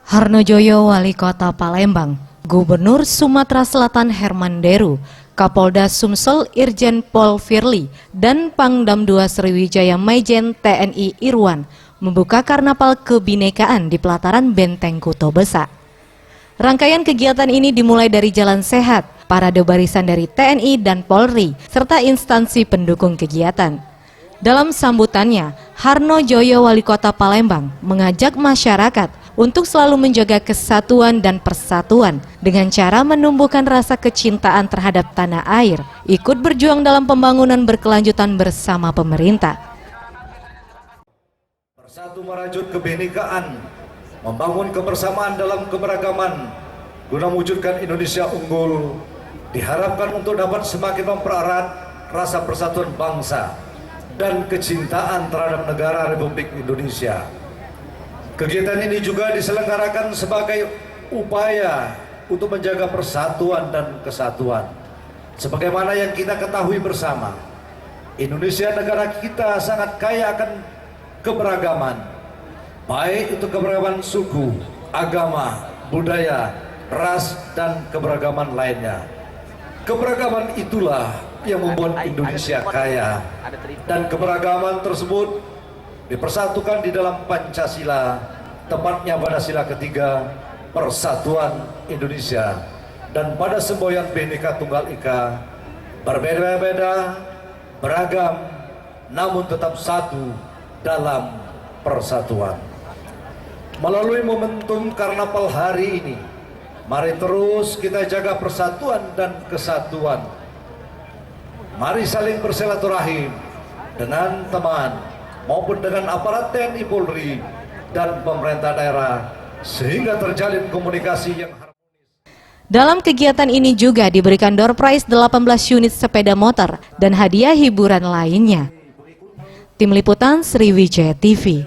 Harnojoyo, Wali Kota Palembang, Gubernur Sumatera Selatan Herman Deru, Kapolda Sumsel Irjen Pol Firly, dan Pangdam II Sriwijaya Maijen TNI Irwan membuka karnaval kebinekaan di pelataran Benteng Kuto Besa. Rangkaian kegiatan ini dimulai dari Jalan Sehat, parade barisan dari TNI dan Polri, serta instansi pendukung kegiatan. Dalam sambutannya, Harnojoyo, Wali Kota Palembang, mengajak masyarakat untuk selalu menjaga kesatuan dan persatuan dengan cara menumbuhkan rasa kecintaan terhadap tanah air, ikut berjuang dalam pembangunan berkelanjutan bersama pemerintah. Bersatu merajut kebinekaan, membangun kebersamaan dalam keberagaman, guna mewujudkan Indonesia unggul, diharapkan untuk dapat semakin mempererat rasa persatuan bangsa dan kecintaan terhadap negara Republik Indonesia. Kegiatan ini juga diselenggarakan sebagai upaya untuk menjaga persatuan dan kesatuan. Sebagaimana yang kita ketahui bersama, Indonesia negara kita sangat kaya akan keberagaman, baik itu keberagaman suku, agama, budaya, ras, dan keberagaman lainnya. Keberagaman itulah yang membuat Indonesia kaya, dan keberagaman tersebut dipersatukan di dalam Pancasila, tepatnya pada sila ketiga Persatuan Indonesia, dan pada semboyan Bhinneka Tunggal Ika, berbeda-beda, beragam, namun tetap satu dalam persatuan. Melalui momentum karnaval hari ini, mari terus kita jaga persatuan dan kesatuan. Mari saling bersilaturahim dengan teman maupun dengan aparat TNI Polri dan pemerintah daerah, sehingga terjalin komunikasi yang harmonis. Dalam kegiatan ini juga diberikan door prize 18 unit sepeda motor dan hadiah hiburan lainnya. Tim Liputan Sriwijaya TV.